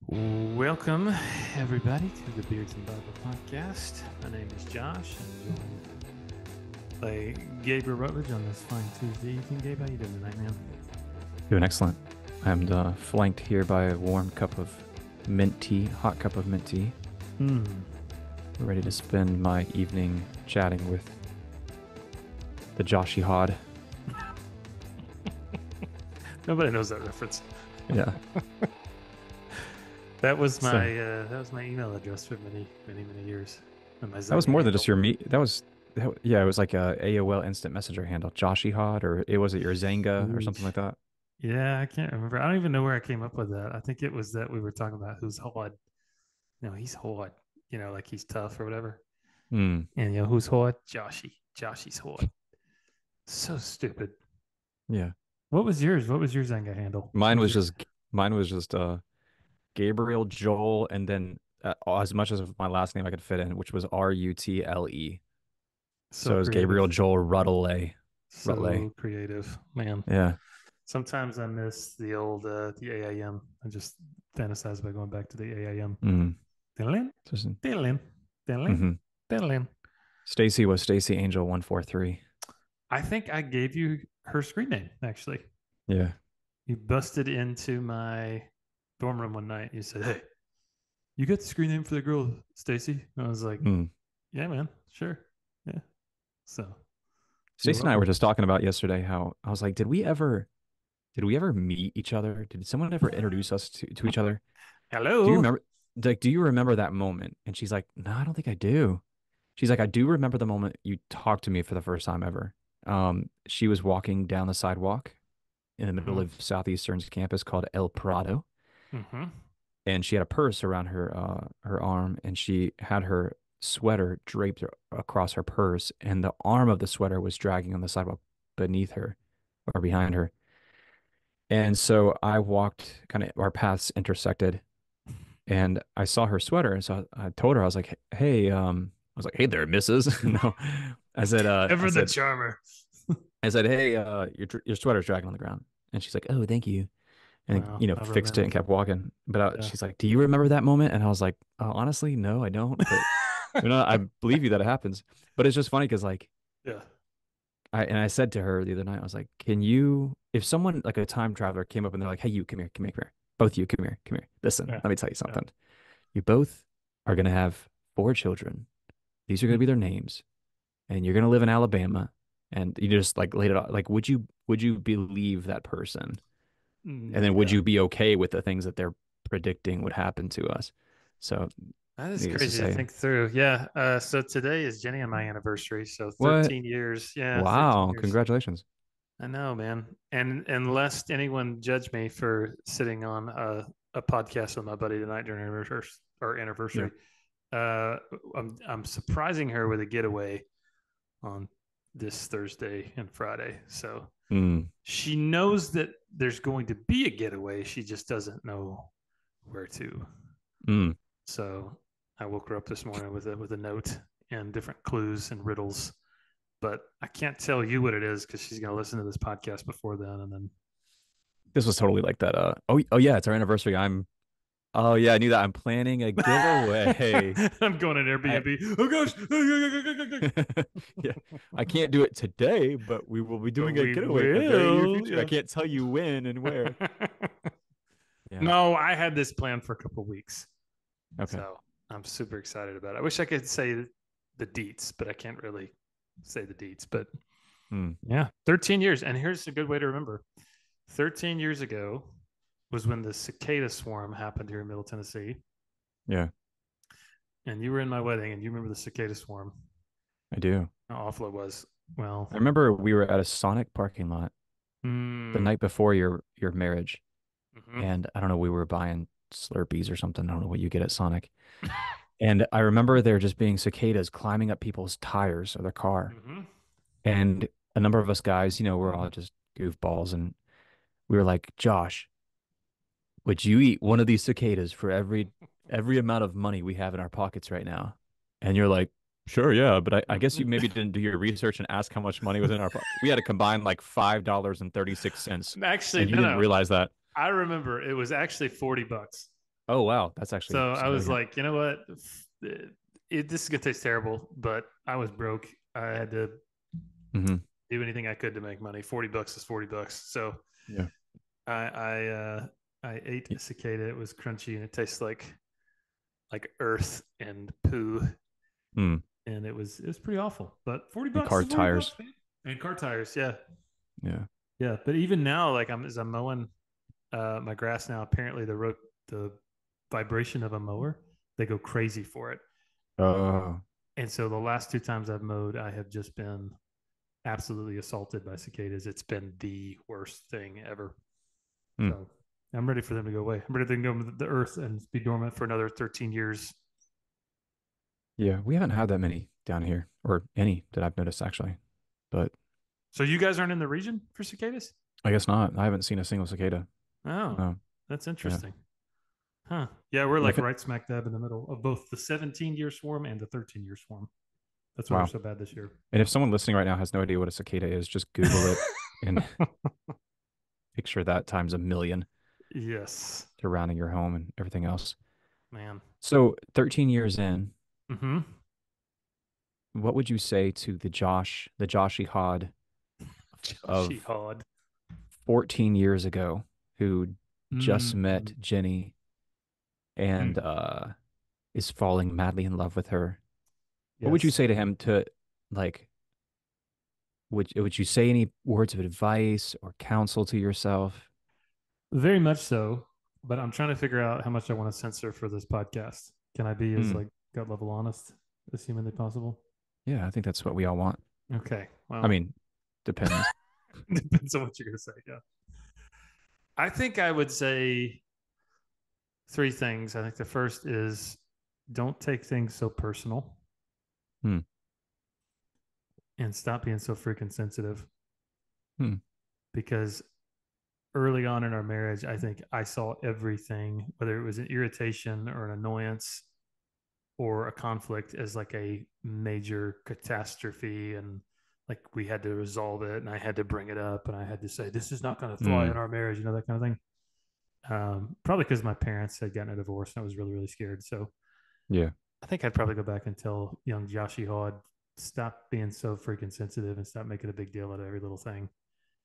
Welcome, everybody, to the Beards and Bible podcast. My name is Josh. I'm joined by Gabe Rutledge on this fine Tuesday evening. Gabe, how you doing tonight, man? Doing excellent. I'm flanked here by a warm cup of mint tea, hot cup of mint tea. Hmm. Ready to spend my evening chatting with the joshyhawd. Nobody knows that reference. Yeah. That was my email address for many years. And my That was Zenga more than just handle. your meet. Yeah, it was like a AOL instant messenger handle, joshyhawd, or was it your Zanga or something Huge. like that? Yeah, I can't remember. I don't even know where I came up with that. I think it was that we were talking about who's hard. No, he's hard. Like he's tough or whatever. Hmm. And who's hard? Joshy. Joshy's hard. So stupid. Yeah. What was yours? What was your Zenga handle? What Mine was was your just mine was just Gabriel Joel, and then as much as my last name I could fit in, which was Rutle. so So it was Gabriel creative? Joel Rutley. Rutley. So creative, man. Yeah. Sometimes I miss the old the AIM. I just fantasize about going back to the AIM. Mm. Diddlin, Just, diddlin, diddlin, hmm diddlin. Stacy was Stacy Angel 143. I think I gave you her screen name, actually. Yeah. You busted into my dorm room one night. You said, "Hey, you got the screen name for the girl, Stacy?" I was like, Mm. "Yeah, man, sure, yeah." So you're Stacy and I were welcome. just talking about yesterday how I was like, did we ever meet each other? Did someone ever introduce us to each other? Do you Hello. remember do you remember that moment? And she's like, no, I don't think I do. She's like, I do remember the moment you talked to me for the first time ever. She was walking down the sidewalk in the middle Mm-hmm. of Southeastern's campus called El Prado, Mm-hmm. and she had a purse around her arm, and she had her sweater draped across her purse, and the arm of the sweater was dragging on the sidewalk beneath her or behind her. And so I walked, kind of our paths intersected, and I saw her sweater, and so I told her, I was like, "Hey, I was like, hey there, Mrs." No, I said, uh, I Ever the said, charmer. I said, "Hey, your sweater's dragging on the ground," and she's like, "Oh, thank you." And Wow, how fixed it and romantic. kept walking. But Yeah. she's like, "Do you remember that moment?" And I was like, "Honestly, no, I don't." But I believe you that it happens. But it's just funny because Yeah. I said to her the other night, I was like, "Can you, if someone like a time traveler came up and they're like, hey, you come here, come here, come here, both of you, come here, come here. Listen, Yeah. let me tell you Yeah. something. You both are gonna have four children. These are gonna be their names, and you're gonna live in Alabama." And you just like laid it out. Like, would you believe that person? And then would Yeah. you be okay with the things that they're predicting would happen to us? So, That is needless to crazy to say, think through. Yeah. So today is Jenny and my anniversary. So what? 13 years. Yeah. 13 Wow, years. congratulations. I know, man. And lest anyone judge me for sitting on a podcast with my buddy tonight during our Yeah. anniversary, uh, I'm surprising her with a getaway on this Thursday and Friday. So Mm, she knows that there's going to be a getaway. She just doesn't know where to. mm. So I woke her up this morning with a note and different clues and riddles. But I can't tell you what it is because she's going to listen to this podcast before then, and then This was totally like that. Oh yeah, it's our anniversary. Oh yeah, I knew that. I'm planning a giveaway. I'm going on I Airbnb. Oh gosh, yeah, I can't do it today, but we will be but doing a we getaway in the very near will. future. I Yeah. can't tell you when and where. Yeah. No, I had this plan for a couple of weeks, Okay. so I'm super excited about it. I wish I could say the deets, but I can't really say the deets. But Mm, yeah, 13 years, and here's a good way to remember: 13 years ago was when the cicada swarm happened here in Middle Tennessee, yeah, and you were in my wedding, and you remember the cicada swarm. I do. How awful it was. Well, I remember we were at a Sonic parking lot the mm, night before your marriage, mhm. and I don't know, we were buying Slurpees or something. I don't know what you get at Sonic. And I remember there just being cicadas climbing up people's tires of their car. Mhm. And a number of us guys, we're all just goofballs, and we were like, Josh, would you eat one of these cicadas for every amount of money we have in our pockets right now? And you're like, sure, yeah, but I guess you maybe didn't do your research and ask how much money was in our pocket. We had to combine like $5.36, Actually, and you no, didn't no. realize that. I remember it was actually $40. Oh wow, that's actually So I was significant. like, you know what? This is gonna taste terrible, but I was broke. I had to Hmm. do anything I could to make money. $40 is $40. So Yeah. I I uh, I ate Y- a cicada. It was crunchy and it tastes like earth and poo, Mm. and it was pretty awful. But 40 And bucks car is 40 tires. bucks, man. And car tires, yeah, Yeah. yeah. But even now, like as I'm mowing my grass now, apparently the vibration of a mower, they go crazy for it. Oh. And so the last two times I've mowed, I have just been absolutely assaulted by cicadas. It's been the worst thing ever. Mm. So I'm ready for them to go away. I'm ready to go to the earth and be dormant for another 13 years. Yeah, we haven't had that many down here, or any that I've noticed actually. But So you guys aren't in the region for cicadas? I guess not. I haven't seen a single cicada. Oh, No. that's Yeah. interesting. Huh. Yeah, we're And like if it, right smack dab in the middle of both the 17-year swarm and the 13-year swarm. That's why they're wow. so bad this year. And if someone listening right now has no idea what a cicada is, just Google it and picture that times a million Yes, surrounding your home and everything else. man. So 13 years in, Mm-hmm. what would you say to the joshyhawd of Joshyhawd. 14 years ago who just Mm-hmm. met Jenny and is falling madly in love with her? What would you Yes, say to him to like would you say any words of advice or counsel to yourself? very much so. But I'm trying to figure out how much I want to censor for this podcast. Can I be as Hmm. like gut level honest as humanly possible? Yeah, I think that's what we all want. Okay. I Well, mean, depends. depends on what you're gonna say. Yeah. I think I would say three things. I think the first is don't take things so personal Hmm. and stop being so freaking sensitive. Hmm. Because early on in our marriage, I think I saw everything, whether it was an irritation or an annoyance or a conflict, as like a major catastrophe. And like we had to resolve it and I had to bring it up and I had to say, this is not going to fly in Hmm. our marriage, that kind of thing. Probably because my parents had gotten a divorce and I was really, really scared. So Yeah. I think I'd probably go back and tell young Joshy Hawd, stop being so freaking sensitive and stop making a big deal out of every little thing.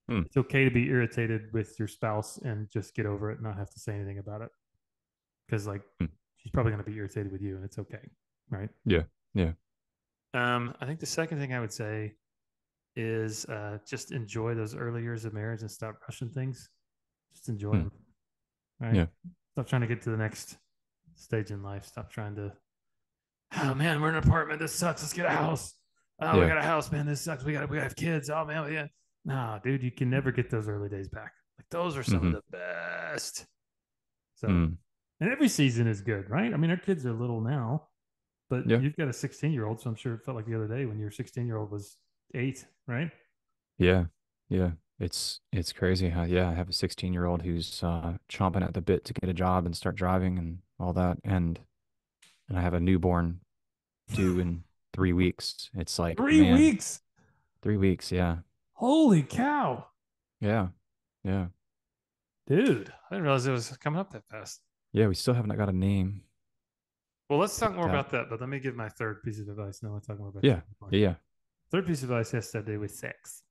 Hmm. It's okay to be irritated with your spouse and just get over it and not have to say anything about it. Because like Hmm. she's probably going to be irritated with you and it's okay. Right. Yeah. Yeah. I think the second thing I would say is just enjoy those early years of marriage and stop rushing things. Just enjoy Hmm. them. Right. Yeah. Stop trying to get to the next stage in life. Stop trying to, oh man, we're in an apartment. This sucks. Let's get a house. Oh, we Yeah. got a house, man. This sucks. We gotta have kids. Oh man, yeah. Nah, dude, you can never get those early days back. Like those are some of Hmm. the best. So, Hmm. and every season is good, right? I mean, our kids are little now, but Yeah. you've got a 16-year-old, so I'm sure it felt like the other day when your 16-year-old was 8, right? Yeah. Yeah. It's crazy how yeah, I have a 16-year-old who's chomping at the bit to get a job and start driving and all that. And I have a newborn due in 3 weeks. It's like, Three man, weeks. 3 weeks, yeah. Holy cow, Yeah. Yeah. dude! I didn't realize it was coming up that fast. Yeah, we still haven't got a name Well, let's talk more picked out. about that, but let me give my third piece of advice. No, I'll talk more about you. Yeah. Yeah. Third piece of advice has to do with sex.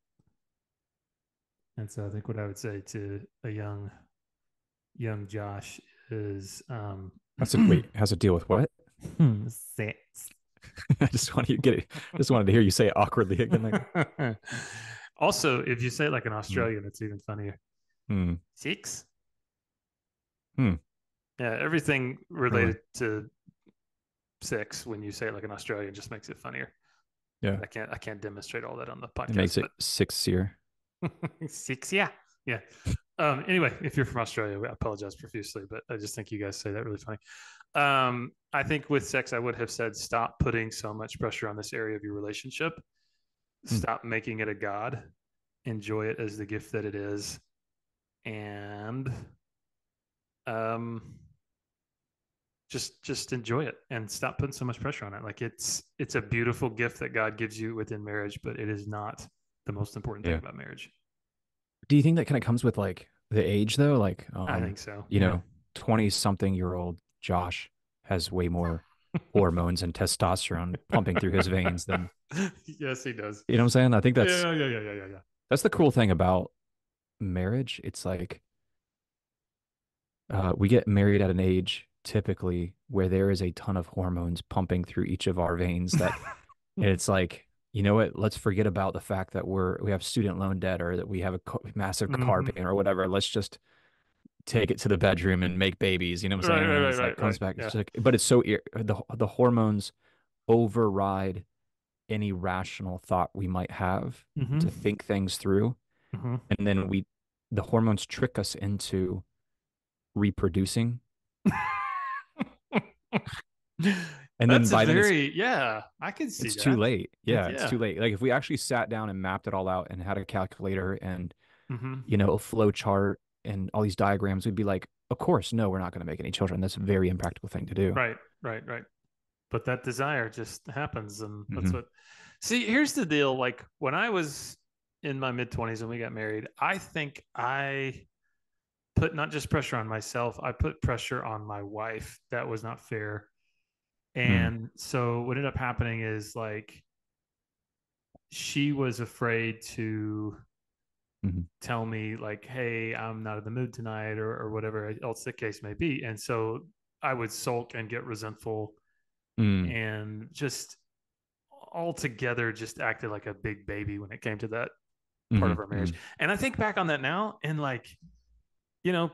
And so I think what I would say to a young Josh is That's a wait, has to deal with what? sex. I just want you to get it. Just wanted to hear you say it awkwardly again. Like, Also, if you say it like an hmm, Australian, it's even funnier. hmm, Sex. hmm, Yeah, everything really. related to sex when you say it like an Australian just makes it funnier. Yeah. But I can't demonstrate all that on the It podcast. makes it 6 year. But sex, yeah, yeah. Anyway, if you're from Australia, I apologize profusely, but I just think you guys say that really funny. I think with sex, I would have said stop putting so much pressure on this area of your relationship. Hmm, Stop making it a god. Enjoy it as the gift that it is, and um, just enjoy it and stop putting so much pressure on it. Like it's a beautiful gift that God gives you within marriage, but it is not the most important thing yeah. about marriage. Do you think that kind of comes with like the age though? Like, I think so. you Yeah. know, 20 something year old Josh has way more hormones and testosterone pumping through his veins than, Yes, he does. you know what I'm saying? I think Yeah, yeah, yeah, yeah, yeah, yeah. that's the cool thing about marriage. It's like we get married at an age typically where there is a ton of hormones pumping through each of our veins that it's like, you know what? Let's forget about the fact that we have student loan debt or that we have a massive car Hmm. payment or whatever. Let's just take it to the bedroom and make babies. You know what I'm Right, saying? right, And right, it's like right, comes right. back. It's Yeah. just like, but it's so the hormones override any rational thought we might have Hmm. to think things through, Hmm. and then the hormones trick us into reproducing, and then That's a by then yeah, I can see it's too that. late. Yeah, it's Yeah. too late. Like if we actually sat down and mapped it all out and had a calculator and Hmm. a flow chart and all these diagrams, we'd be like, of course, no, we're not going to make any children. That's a very impractical thing to do. Right, right, right. But that desire just happens, and that's Hmm. what. See, here's the deal. Like when I was in my mid 20s when we got married, I think I put not just pressure on myself, I put pressure on my wife. That was not fair. Mm. And so what ended up happening is like she was afraid to Hmm. tell me like, hey, I'm not in the mood tonight or whatever else the case may be. And so I would sulk and get resentful Mm. and just altogether just acted like a big baby when it came to that part of Hmm. our marriage. Hmm. And I think back on that now and like,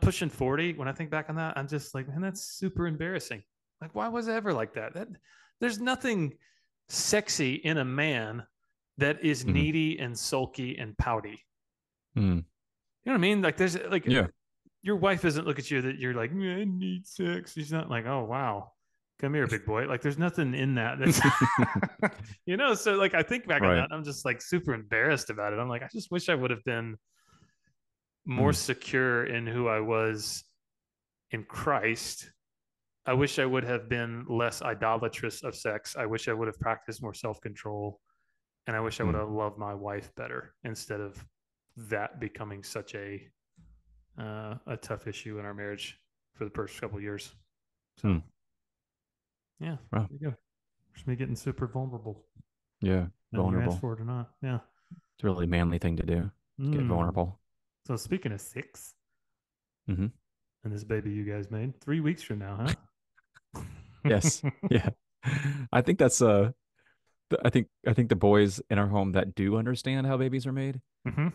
pushing 40, when I think back on that, I'm just like, man, that's super embarrassing. Like, why was I ever like that? There's nothing sexy in a man that is Hmm. needy and sulky and pouty. Mm. You know what I mean? Like, there's like Yeah. your wife doesn't look at you that you're like, I need sex. She's not like, oh wow, come here, big boy. Like, there's nothing in that that's, So like, I think back on Right. that, I'm just like super embarrassed about it. I'm like, I just wish I would have been more Mm. secure in who I was in Christ. I wish I would have been less idolatrous of sex. I wish I would have practiced more self control. And I wish I would Mm. have loved my wife better instead of that becoming such a tough issue in our marriage for the first couple of years. So Mm. yeah, Wow. there you go. Just me getting super vulnerable, Yeah. and you asked Vulnerable. for it or not. Yeah. It's a really manly thing to do. Get Mm. vulnerable. So speaking of six Hmm. and this baby you guys made, 3 weeks from now, huh? Yes. Yeah. I think that's I think the boys in our home that do understand how babies are made, Hmm.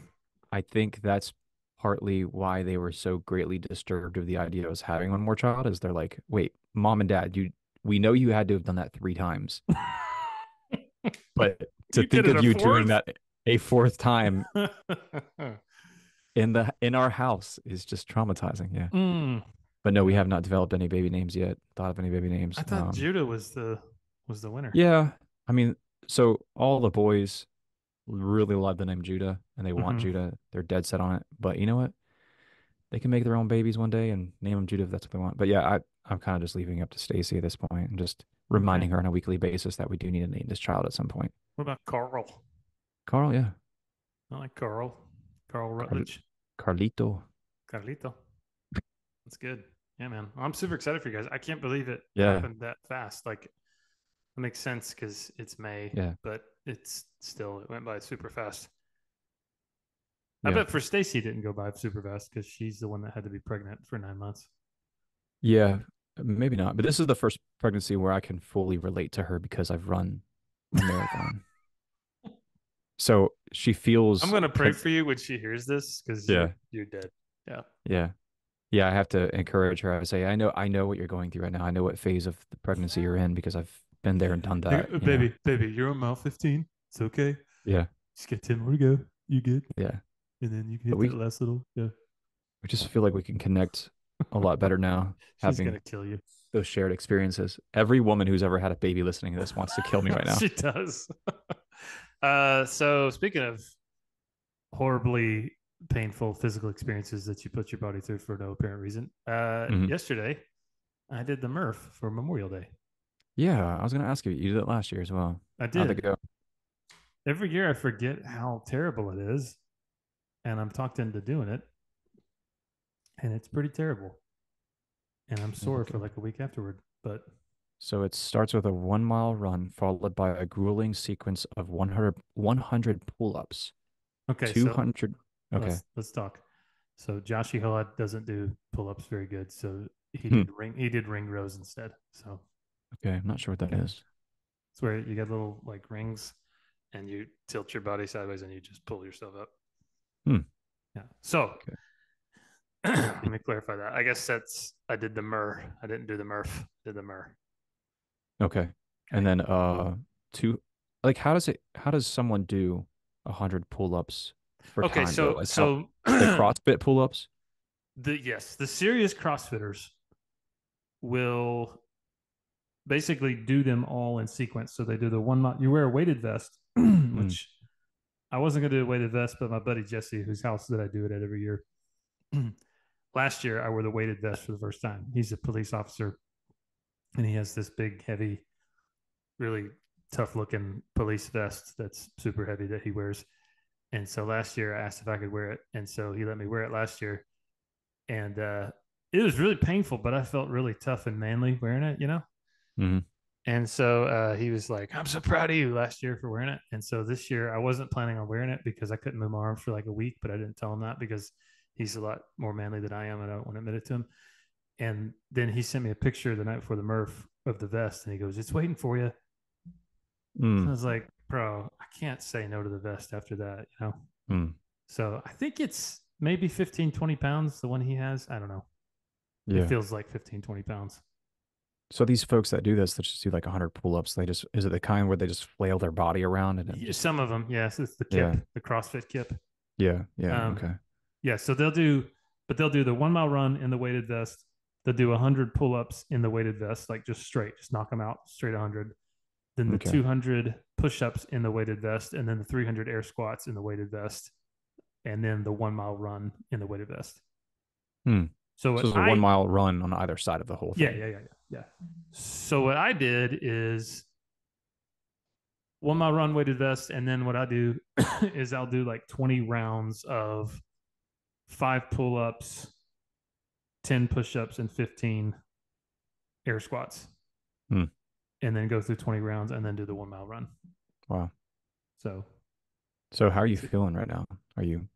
I think that's partly why they were so greatly disturbed of the idea of us having one more child, is they're like, wait, mom and dad, we know you had to have done that 3 times, but to You did think it of a you doing fourth? that a fourth time in our house is just traumatizing. Yeah. Mm. But no, we Yeah. have not developed any baby names yet. Thought of any baby I names. thought Judah was the winner. Yeah. I mean, so all the boys really love the name Judah and they want Hmm. Judah. They're dead set on it. But you know what? They can make their own babies one day and name them Judah if that's what they want. But yeah, I'm kind of just leaving it up to Stacy at this point and just Okay. reminding her on a weekly basis that we do need to name this child at some point. What about Carl? Carl, yeah. I like Carl. Carl Carl, Rutledge. Carlito. Carlito. That's good. Yeah, man. I'm super excited for you guys. I can't believe it Yeah. happened that fast. Like, it makes sense because it's May, Yeah. but it went by super fast. I Yeah. bet for Stacy, it didn't go by super fast because she's the one that had to be pregnant for 9 months. Yeah. Maybe not. But this is the first pregnancy where I can fully relate to her because I've run a marathon. So she I'm feels gonna pray for you when she hears this because you're yeah. you're dead. Yeah. Yeah. Yeah, I have to encourage her. I would say, I know what you're going through right now. I know what phase of the pregnancy you're in because I've been there and done that, Like, baby, you're on mile 15. It's okay. Yeah. Just get 10 more to go. You good? Yeah. And then you can But hit that last little. Yeah. we just feel like we can connect a lot better now, She's gonna having kill you. those shared experiences. Every woman who's ever had a baby listening to this wants to kill me right now. She does. So speaking of horribly painful physical experiences that you put your body through for no apparent reason, Hmm. yesterday I did the Murph for Memorial Day. Yeah, I was gonna ask you. You did it last year as well. I How'd it did. go? Every year I forget how terrible it is, and I'm talked into doing it, and it's pretty terrible. and I'm sore for Okay. like a week afterward. But So it starts with a 1 mile run followed by a grueling sequence of 100 pull-ups, okay, so 200. Okay. let's talk. So joshyhawd doesn't do pull-ups very good, so Hmm. he did ring rows instead. So Okay. I'm not sure what that okay, is. it's where you got little like rings, and you tilt your body sideways, and you just pull yourself up. Hmm. Yeah. So Okay. let me clarify that. I guess that's I did the mur. I didn't do the murph. I did the mur. Okay. And Okay. then two like how does someone do 100 pull-ups for Okay. time though? So Like how so the CrossFit pull-ups? the serious CrossFitters will basically do them all in sequence. So they do the 1 mile. You wear a weighted vest, Mm, which I wasn't going to do a weighted vest, but my buddy Jesse, whose house that I do it at every year, last year I wore the weighted vest for the first time. He's a police officer, and he has this big, heavy, really tough looking police vest that's super heavy that he wears. And so last year I asked if I could wear it, and so he let me wear it last year, and it was really painful, but I felt really tough and manly wearing it, you know. mm, And so he was like, "I'm so proud of you last year for wearing it." And so this year I wasn't planning on wearing it because I couldn't move my arms for like a week, but I didn't tell him that because he's a lot more manly than I am, and I don't want to admit it to him. And then he sent me a picture the night before the Murph of the vest, and he goes, "It's waiting for you." So I mm, was like, "Bro, I can't say no to the vest after that, you know." mm. So I think it's maybe 15, 20 pounds, the one he has. I don't know. It Yeah. feels like 15, 20 pounds. So these folks that do this, that just do like 100 pull-ups, they just is it the kind where they just flail their body around and it Yeah, just some of them, yes, it's the yeah. kip, the CrossFit kip. Yeah. Yeah. Um, Okay. yeah, so they'll do the 1 mile run in the weighted vest. They'll do 100 pull ups in the weighted vest, like just straight, just knock them out straight 100. Then the Okay. 200 push ups in the weighted vest, and then the 300 air squats in the weighted vest, and then the 1 mile run in the weighted vest. Hmm. So So what it's a one I, mile run on either side of the whole yeah, thing. yeah. So what I did is 1 mile run weighted vest, and then what I do is I'll do like 20 rounds of 5 pull ups, 10 push ups, and 15 air squats, Hmm. and then go through 20 rounds and then do the 1 mile run. Wow. So, So how are you feeling right now? Are you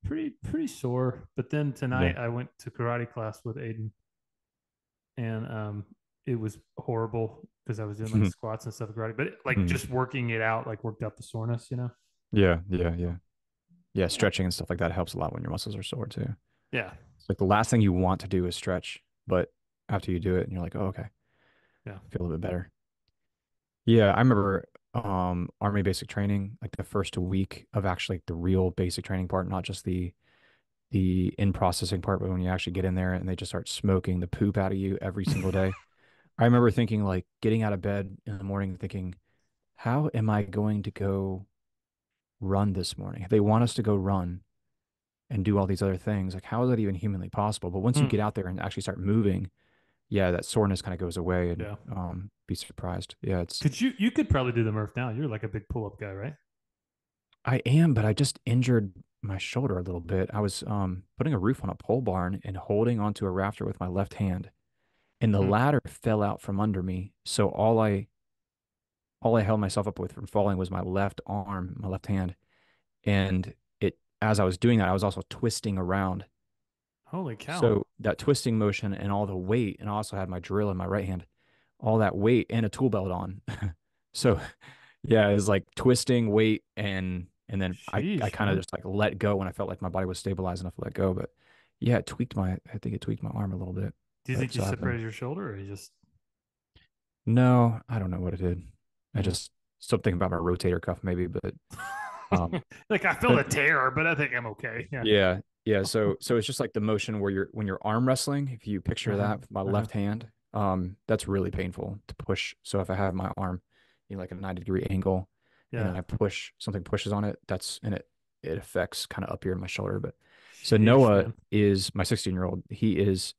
pretty sore. But then yeah. tonight I went to karate class with Aiden, and it was horrible because I was doing like squats and stuff karate, but like Hmm. just working it out, like worked out the soreness, you know? Yeah. Yeah. So, Yeah. Yeah. yeah. Stretching and stuff like that helps a lot when your muscles are sore too. Yeah. It's like the last thing you want to do is stretch, but after you do it and you're like, oh, okay, Yeah. I feel a little bit better. Yeah, I remember Army basic training, like the first week of actually the real basic training part, not just the in processing part, but when you actually get in there and they just start smoking the poop out of you every single day. I remember thinking like getting out of bed in the morning thinking, how am I going to go run this morning? If they want us to go run and do all these other things, like how is that even humanly possible? But once you Mm. get out there and actually start moving, yeah, that soreness kind of goes away and Yeah. be surprised. Yeah, it's You could probably do the Murph now. You're like a big pull up guy, right? I am, but I just injured my shoulder a little bit. I was putting a roof on a pole barn and holding onto a rafter with my left hand, and the Mm. ladder fell out from under me. So all I held myself up with from falling was my left arm, my left hand. And it as I was doing that, I was also twisting around. Holy cow. So that twisting motion and all the weight, and I also had my drill in my right hand, all that weight and a tool belt on. So yeah, it was like twisting weight and then I Sheesh, kind of man. just like let go when I felt like my body was stabilized enough to let go. But yeah, it tweaked my I think it tweaked my arm a little bit. Do you But think you so I've been separated your shoulder or you just, no, I don't know what it did. I mm. just something about my rotator cuff maybe, but um like I felt but a tear, but I think I'm okay. Yeah. yeah, yeah. So it's just like the motion where you're when you're arm wrestling, if you Uh picture huh. that with my Uh huh. left hand, that's really painful to push. So if I have my arm in like a 90-degree angle and Yeah. then I push something pushes on it, that's and it affects kind of up here in my shoulder. But so Sheesh, Noah man. is my 16-year-old. He is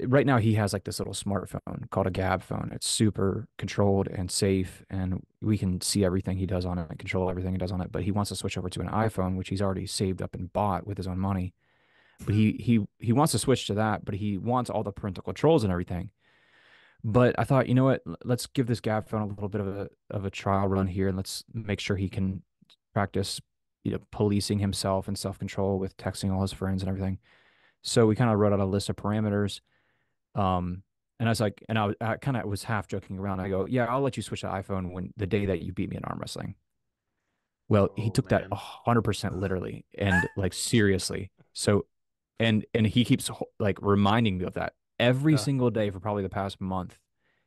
right now he has like this little smartphone called a Gab phone. It's super controlled and safe, and we can see everything he does on it and control everything he does on it. But he wants to switch over to an iPhone, which he's already saved up and bought with his own money. But he wants to switch to that, but he wants all the parental controls and everything. But I thought, you know what? Let's give this Gab phone a little bit of a trial run here, and let's make sure he can practice, policing himself and self-control with texting all his friends and everything. So we kind of wrote out a list of parameters. Um, and I was like, and I kind of was half joking around. I go, yeah, I'll let you switch to iPhone when the day that you beat me in arm wrestling. Well, he Oh took that man. 100% literally and like seriously. So, and he keeps like reminding me of that every Yeah. single day for probably the past month.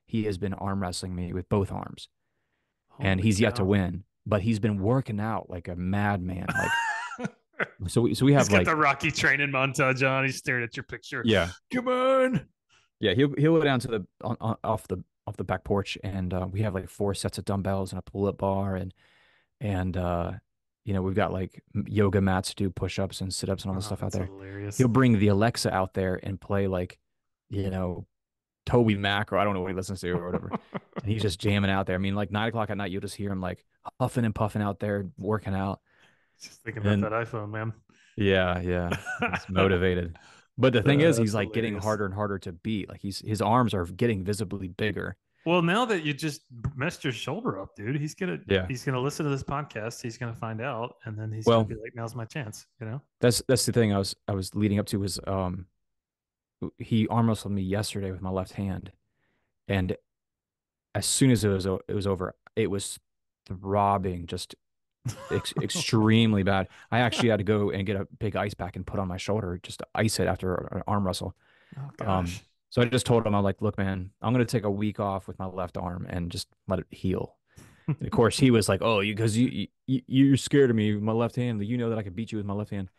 He has been arm wrestling me with both arms, and Holy he's yet to cow. win. But he's been working out like a madman. Like, so we He's have got the like, Rocky training montage on. He's staring at your picture. yeah, Come on. yeah. He'll go down to the off the back porch, and we have like 4 sets of dumbbells and a pull up bar, and we've got like yoga mats to do push-ups and sit-ups and all this Oh, stuff out that's there. hilarious. He'll bring the Alexa out there and play like, you know, Toby Mac, or I don't know what he listens to or whatever. And he's just jamming out there. I mean, like 9 o'clock at night, you'll just hear him like huffing and puffing out there, working out. Just thinking about And that iPhone, man. yeah, yeah, he's motivated. But the thing is, he's That's like getting hilarious. harder and harder to beat. Like his arms are getting visibly bigger. Well, now that you just messed your shoulder up, dude, Yeah. he's gonna listen to this podcast. He's gonna find out, and then he's gonna Well, be like, "Now's my chance," you know. that's the thing I was leading up to was he arm wrestled me yesterday with my left hand. And as soon as it was over, it was throbbing just extremely bad. I actually had to go and get a big ice pack and put on my shoulder just to ice it after an arm wrestle. Oh Um, gosh. so I just told him, I'm like, look, man, I'm gonna take a week off with my left arm and just let it heal. And of course, he was like, "Oh, because you're scared of me with my left hand. You know that I could beat you with my left hand."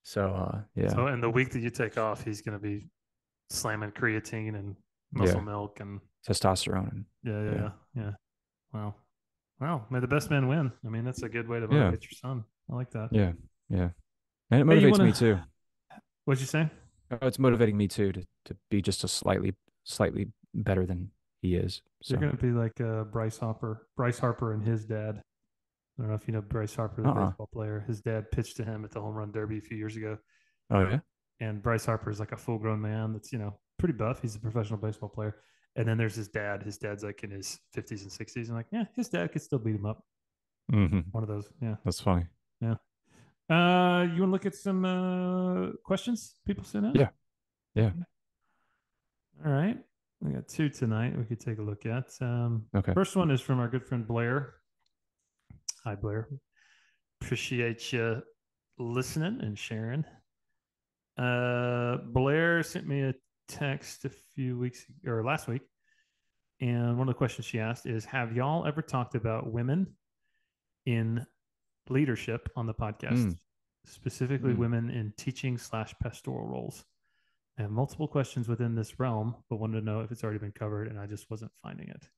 So, yeah, So, in the week that you take off, he's gonna be slamming creatine and muscle yeah, milk, and testosterone, and yeah, yeah, yeah, yeah, yeah. Wow. Wow. May the best man win. I mean, that's a good way to yeah, motivate your son. I like that. yeah, yeah, and it Hey, you motivates me wanna? too. What'd you say? It's motivating me too to be just a slightly better than he is. You're So, gonna be like Bryce Harper, and his dad. I don't know if you know Bryce Harper, the uh-uh. baseball player. His dad pitched to him at the home run derby a few years ago. Oh yeah. And Bryce Harper is like a full grown man that's, pretty buff. He's a professional baseball player. And then there's his dad. His dad's like in his 50s and 60s. And like, yeah, his dad could still beat him up. Hmm. One of those. Yeah. That's funny. Yeah. You want to look at some questions people sent in? Yeah. Yeah. All right. We got two tonight we could take a look at. Okay. First one is from our good friend Blair. Hi, Blair. Appreciate you listening and sharing. Blair sent me a text a few weeks or last week, and one of the questions she asked is, "Have y'all ever talked about women in leadership on the podcast, Mm, specifically mm, women in teaching slash pastoral roles?" I have multiple questions within this realm, but wanted to know if it's already been covered, and I just wasn't finding it.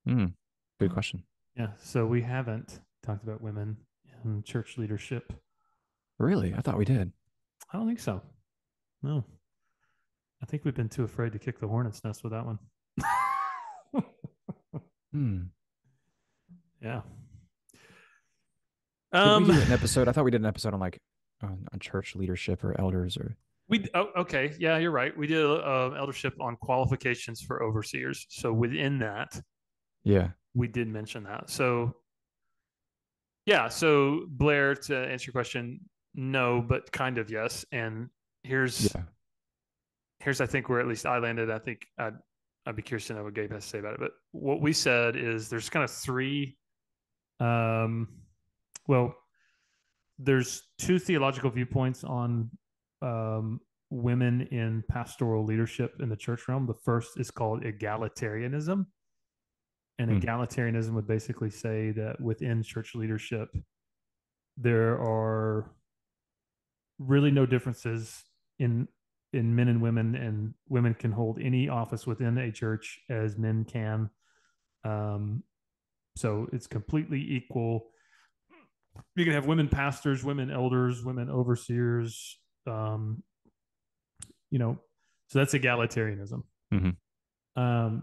mm. Good question. Yeah, so we haven't talked about women in church leadership. Really? I thought we did. I don't think so. No, I think we've been too afraid to kick the hornet's nest with that one. Hmm. Yeah. Did we Um, do an episode? I thought we did an episode on like on church leadership or elders or okay. Yeah, you're right. We did eldership on qualifications for overseers. So within that, yeah. we did mention that. So yeah. So Blair, to answer your question, no, but kind of yes. And here's Yeah. here's I think where at least I landed. I think I'd be curious to know what Gabe has to say about it. But what we said is there's kind of three. Um, well, there's two theological viewpoints on um, women in pastoral leadership in the church realm. The first is called egalitarianism. And Mm, egalitarianism would basically say that within church leadership, there are really no differences in men and women, and women can hold any office within a church as men can. Um, so it's completely equal. You can have women pastors, women elders, women overseers. Um, you know, so that's egalitarianism. hmm.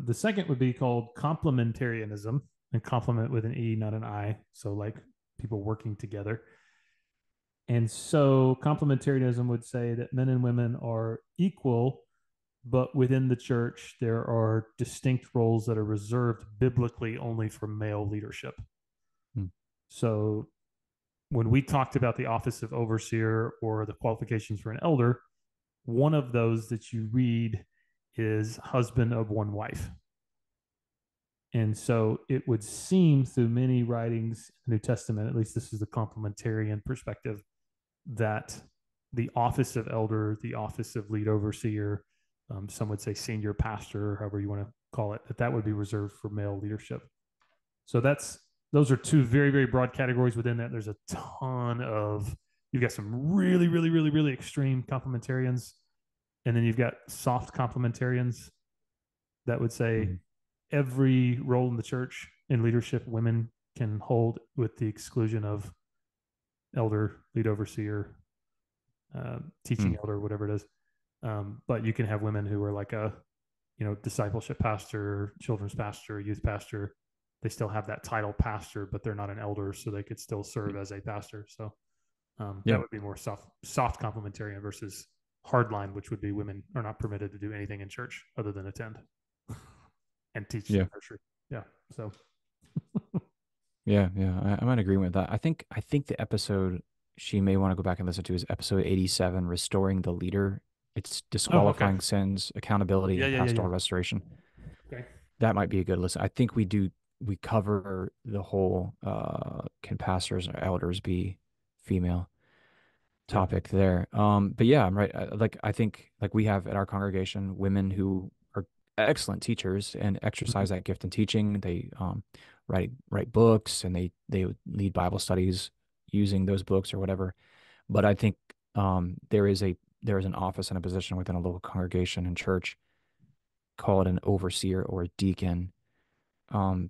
The second would be called complementarianism, and complement with an E, not an I. So like people working together. And so complementarianism would say that men and women are equal, but within the church, there are distinct roles that are reserved biblically only for male leadership. Mm, So when we talked about the office of overseer or the qualifications for an elder, one of those that you read is husband of one wife. And so it would seem through many writings in the New Testament, at least this is the complementarian perspective, that the office of elder, the office of lead overseer, some would say senior pastor, however you want to call it, that that would be reserved for male leadership. So that's those are two very very broad categories. Within that, there's a ton of you've got some really really really really extreme complementarians, and then you've got soft complementarians that would say mhm, every role in the church in leadership women can hold with the exclusion of elder, lead overseer, teaching mm, elder, whatever it is. But you can have women who are like a, discipleship pastor, children's pastor, youth pastor. They still have that title pastor, but they're not an elder, so they could still serve as a pastor. So that yeah, would be more soft complementarian versus hardline, which would be women are not permitted to do anything in church other than attend and teach the yeah, nursery. Yeah. So yeah. I'm in agreement with that. I think the episode she may want to go back and listen to is episode 87, Restoring the Leader. It's oh, okay. disqualifying sins, accountability, Yeah, and yeah, yeah, yeah. pastoral restoration. Okay. That might be a good listen. I think we cover the whole can pastors or elders be female Yeah. topic there. But yeah, I'm right. I think like we have at our congregation women who are excellent teachers and Mhm. exercise that gift in teaching. They write books and they lead Bible studies using those books or whatever. But I think there is an office and a position within a local congregation and church called an overseer or a deacon.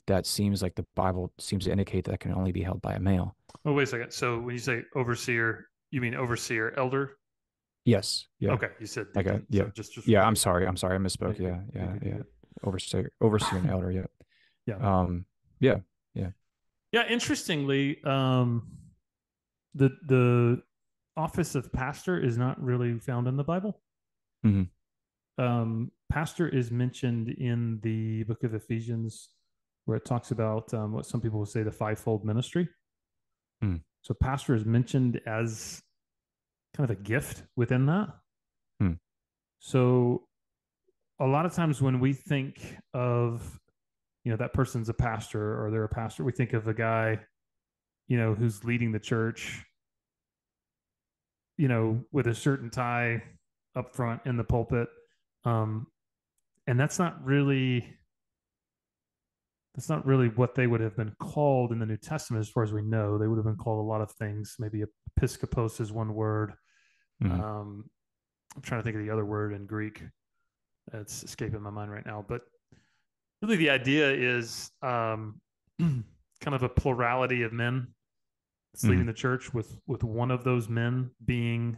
That seems like the Bible seems to indicate that can only be held by a male. Oh, wait a second. So when you say overseer, you mean overseer elder? Yes, yeah. Okay, you said Like a deacon. So yeah. just for Yeah, clarity. I'm sorry, I Yeah, misspoke. you're good. Yeah, You're yeah, good. You're yeah. good. Overseer, overseer and elder, yeah. Yeah. Yeah, yeah. Yeah. Interestingly, the office of pastor is not really found in the Bible. Hmm. Pastor is mentioned in the book of Ephesians, where it talks about what some people would say the fivefold ministry. Mm, So pastor is mentioned as kind of a gift within that. mm, So a lot of times when we think of that person's a pastor or they're a pastor, we think of a guy who's leading the church, with a shirt and tie up front in the pulpit. Um, and that's not really what they would have been called in the New Testament, as far as we know. They would have been called a lot of things. Maybe episkopos is one word. mm, Um, I'm trying to think of the other word in Greek. It's escaping my mind right now. But really, the idea is kind of a plurality of men that's leading mm. the church, with one of those men being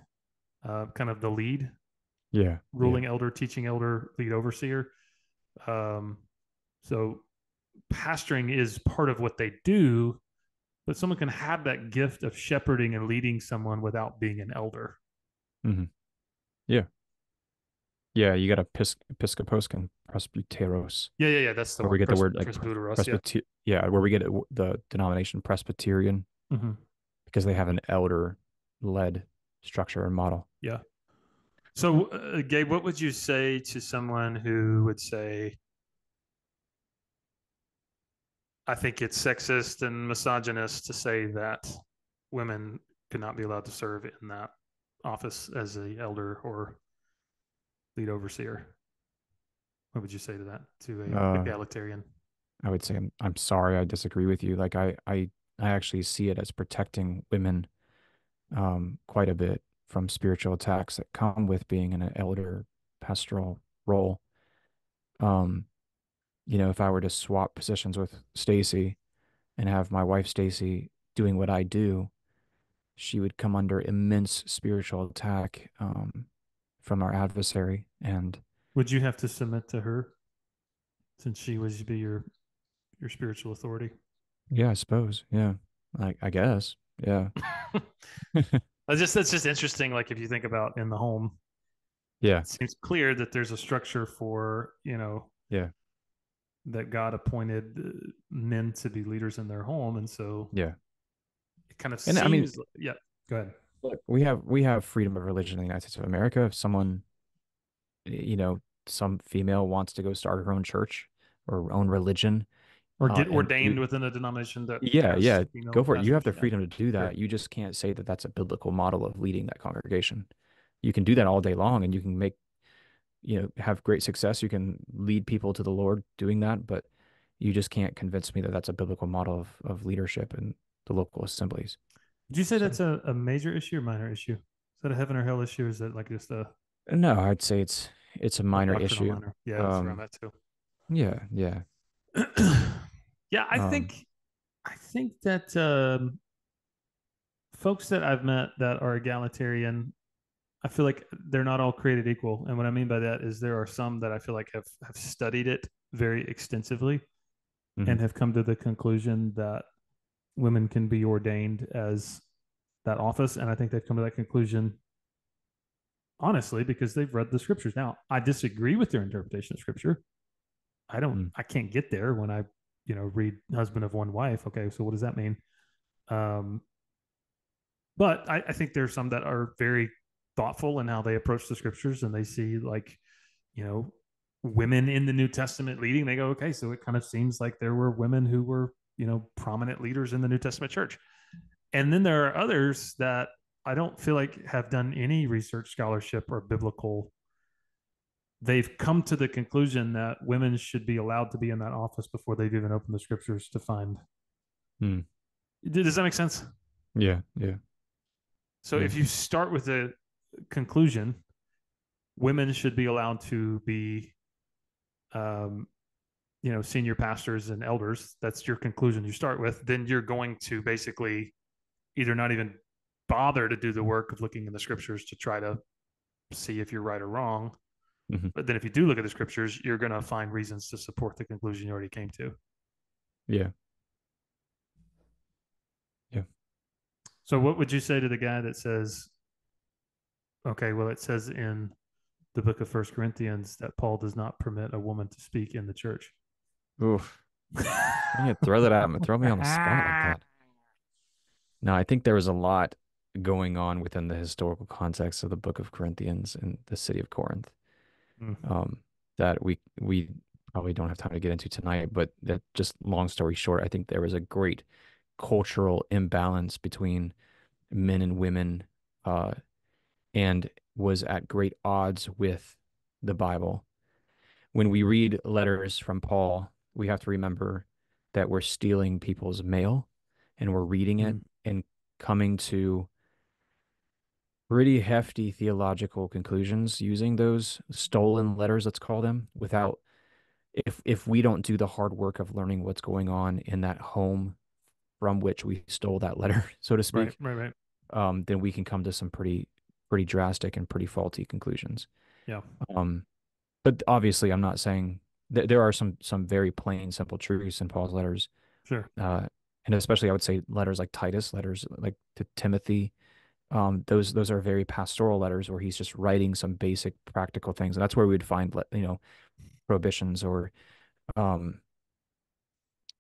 kind of the lead, Yeah, yeah. ruling elder, teaching elder, lead overseer. Um, so pastoring is part of what they do, but someone can have that gift of shepherding and leading someone without being an elder. Hmm. Yeah, yeah. You got episcopos and presbyteros, Yeah, yeah, yeah. That's the where we one. get the word like Presbyteros. Yeah. presbyter. Yeah, where we get the denomination Presbyterian Mm-hmm. because they have an elder led structure and model. Yeah. So, Gabe, what would you say to someone who would say, I think it's sexist and misogynist to say that women could not be allowed to serve in that office as a elder or lead overseer? What would you say to that, to a Uh, egalitarian? I would say I'm sorry, I disagree with you. Like I actually see it as protecting women quite a bit from spiritual attacks that come with being in an elder pastoral role. Um, if I were to swap positions with Stacy and have my wife Stacy doing what I do, she would come under immense spiritual attack from our adversary. And Would you have to submit to her since she would be your spiritual authority? yeah, I suppose. Yeah. I guess. Yeah. That's just interesting. Like if you think about in the home, Yeah, it seems clear that there's a structure for yeah, that God appointed men to be leaders in their home, and so yeah. it kind of And I mean, seems. Yeah, go ahead. look, we have freedom of religion in the United States of America. If someone, you know, some female wants to go start her own church or her own religion, Or get and ordained do within a denomination that yeah, has yeah, female go for it. You have pastors. the Yeah, freedom to do sure. that. You just can't say that that's a biblical model of leading that congregation. You can do that all day long, and you can make, have great success. You can lead people to the Lord doing that, but you just can't convince me that that's a biblical model of leadership in the local assemblies. Would you say So, that's a major issue or minor issue? Is that a heaven or hell issue? Or is that like just no, I'd say it's a a minor doctrinal issue. minor? Yeah, that's where I'm Um, at too. yeah, yeah. Yeah, Um, I think that folks that I've met that are egalitarian, I feel like they're not all created equal. And what I mean by that is there are some that I feel like have studied it very extensively mhm, and have come to the conclusion that women can be ordained as that office. And I think they've come to that conclusion honestly because they've read the scriptures. Now, I disagree with their interpretation of scripture. mm, I can't get there when I, read husband of one wife. Okay, so what does that mean? Um, but I think there's some that are very thoughtful in how they approach the scriptures and they see like, you know, women in the New Testament leading. They go, okay, so it kind of seems like there were women who were, prominent leaders in the New Testament church. And then there are others that I don't feel like have done any research scholarship or biblical. They've come to the conclusion that women should be allowed to be in that office before they've even opened the scriptures to find. mm. Does that make sense? Yeah, yeah, So yeah. if you start with the conclusion, women should be allowed to be, um, senior pastors and elders. That's your conclusion you start with. Then you're going to basically either not even bother to do the work of looking in the scriptures to try to see if you're right or wrong. Hmm. But then if you do look at the scriptures, you're going to find reasons to support the conclusion you already came to. Yeah, yeah. So what would you say to the guy that says, okay, well, it says in the book of First Corinthians that Paul does not permit a woman to speak in the church? Oof. Why you throw that at me? Throw me on the spot like that. No, I think there was a lot going on within the historical context of the Book of Corinthians and the city of Corinth, Mm, um, that we probably don't have time to get into tonight. But that, just long story short, I think there was a great cultural imbalance between men and women, uh, and was at great odds with the Bible. When we read letters from Paul, we have to remember that we're stealing people's mail and we're reading it mm, and coming to pretty hefty theological conclusions using those stolen letters, let's call them, without, if we don't do the hard work of learning what's going on in that home from which we stole that letter, so to right, speak, right, right. then we can come to some pretty drastic and pretty faulty conclusions. Yeah, Um, but obviously, I'm not saying that there are some very plain, simple truths in Paul's letters, sure. uh, and especially I would say letters like Titus, letters like to Timothy. Those are very pastoral letters where he's just writing some basic practical things, and that's where we'd find prohibitions or um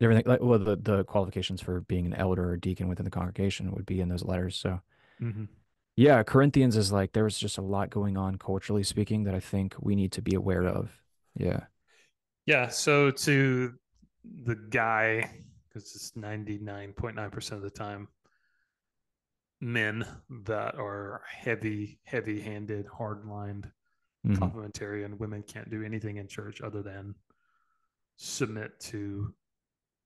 everything like, well, the qualifications for being an elder or deacon within the congregation would be in those letters. So Mm-hmm. yeah, Corinthians is like there was just a lot going on culturally speaking that I think we need to be aware of. Yeah. Yeah. So to the guy, because it's 99.9% of the time men that are heavy handed, hard lined, Hmm. complementarian. Women can't do anything in church other than submit to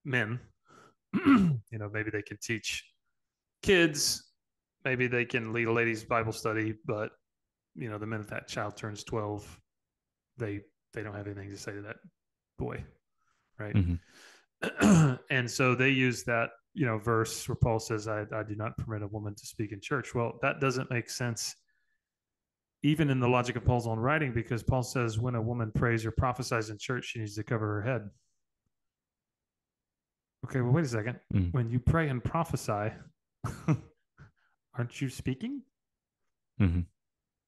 men. Maybe they can teach kids, maybe they can lead a ladies' Bible study, but the minute that child turns 12, they they don't have anything to say to that boy, right? Hmm. And so they use that verse where Paul says, I do not permit a woman to speak in church. Well, that doesn't make sense even in the logic of Paul's own writing, because Paul says when a woman prays or prophesies in church, she needs to cover her head. Okay, well, wait a second. Hmm. When you pray and prophesy, aren't you speaking? Hmm.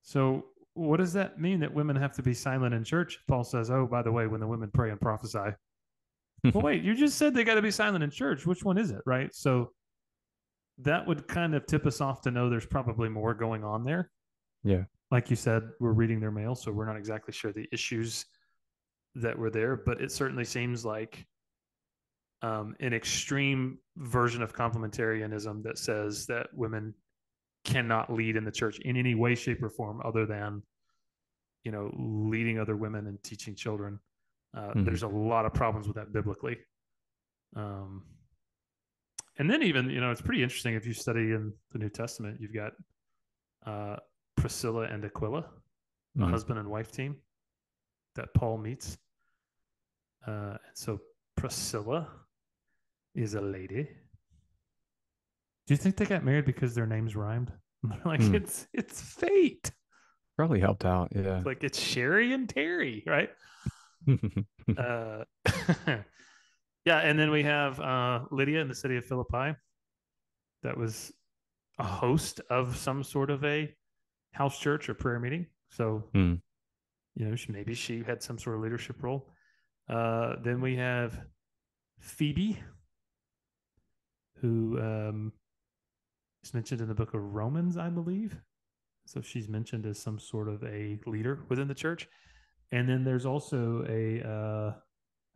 So what does that mean that women have to be silent in church? Paul says, oh, by the way, when the women pray and prophesy. Well, wait, you just said they got to be silent in church. Which one is it, right? So that would kind of tip us off to know there's probably more going on there. Yeah. Like you said, we're reading their mail, so we're not exactly sure the issues that were there, but it certainly seems like an extreme version of complementarianism that says that women cannot lead in the church in any way, shape, or form other than leading other women and teaching children. Hmm. There's a lot of problems with that biblically. Um, and then even it's pretty interesting if you study in the New Testament, you've got uh, Priscilla and Aquila, a Hmm. husband and wife team that Paul meets. And so Priscilla is a lady. Do you think they got married because their names rhymed? Like Hmm. it's fate. Probably helped out. Yeah. It's like it's Sherry and Terry, right? Uh, yeah, and then we have Lydia in the city of Philippi. That was a host of some sort of a house church or prayer meeting. So Hmm. maybe she had some sort of leadership role. Then we have Phoebe, who is mentioned in the book of Romans, I believe. So she's mentioned as some sort of a leader within the church. And then there's also I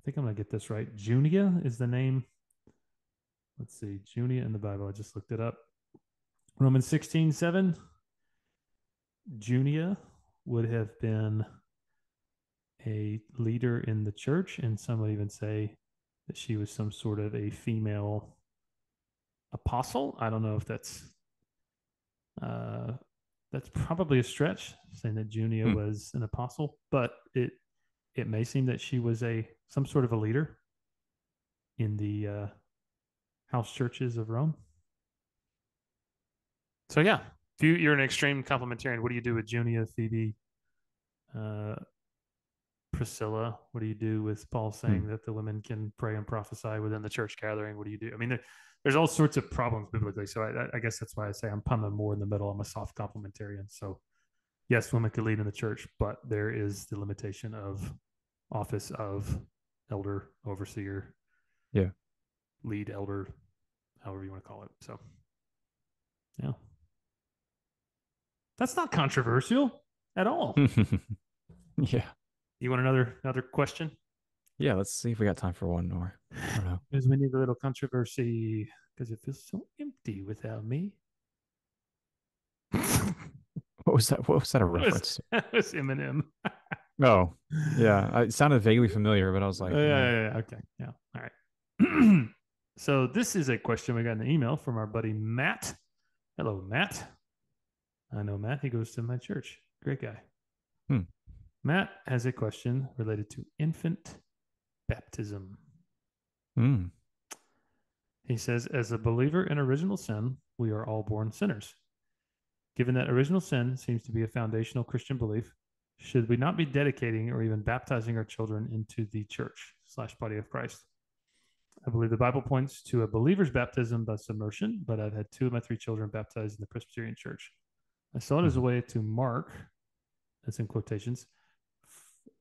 think I'm going to get this right. Junia is the name. Let's see. Junia in the Bible. I just looked it up. Romans 16:7. Junia would have been a leader in the church. And some would even say that she was some sort of a female apostle. I don't know if uh, that's probably a stretch saying that Junia Hmm. was an apostle, but it may seem that she was a some sort of a leader in the house churches of Rome. So yeah, if you're an extreme complementarian, what do you do with Junia, Phoebe, uh, Priscilla? What do you do with Paul Hmm. saying that the women can pray and prophesy within the church gathering? What do you do? I mean, there's all sorts of problems biblically. So I guess that's why I say I'm more in the middle. I'm a soft complementarian. So yes, women could lead in the church, but there is the limitation of office of elder, overseer, Yeah. lead elder, however you want to call it. So yeah, that's not controversial at all. Yeah. You want another question? Yeah. Let's see if we got time for one more. I don't know. Because we need a little controversy because it feels so empty without me. It What was that? What was that a was, reference to? it was Eminem. Oh, yeah. It sounded vaguely familiar, but I was like, Yeah, okay. Yeah. All right. So this is a question we got in the email from our buddy Matt. Hello, Matt. I know Matt. He goes to my church. Great guy. hmm. Matt has a question related to infant baptism. Hmm. He says, as a believer in original sin, we are all born sinners. Given that original sin seems to be a foundational Christian belief, should we not be dedicating or even baptizing our children into the church slash body of Christ? I believe the Bible points to a believer's baptism by submersion, but I've had two of my three children baptized in the Presbyterian church. I saw it as Hmm. a way to mark, that's in quotations.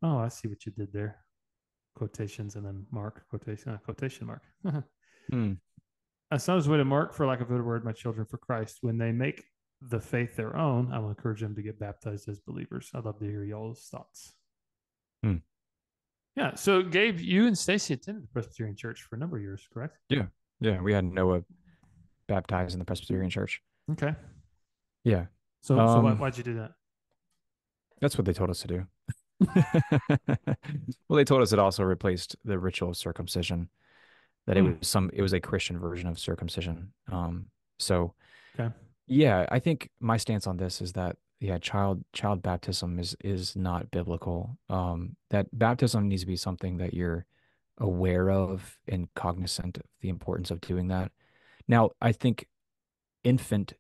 Oh, I see what you did there. Quotations and then mark, quotation mark. Hmm. I saw it as a way to mark, for lack of a better word, my children for Christ. When they make the faith their own, I will encourage them to get baptized as believers. I'd love to hear y'all's thoughts. Hmm. Yeah. So, Gabe, you and Stacy attended the Presbyterian Church for a number of years, correct? Yeah. Yeah. We had Noah baptized in the Presbyterian Church. Okay. Yeah. So Um, why'd you do that? that's what they told us to do. Well, they told us it also replaced the ritual of circumcision, that Hmm. it was a Christian version of circumcision. So Okay. yeah, I think my stance on this is that yeah, child baptism is not biblical. That baptism needs to be something that you're aware of and cognizant of the importance of doing that. Now, I think infant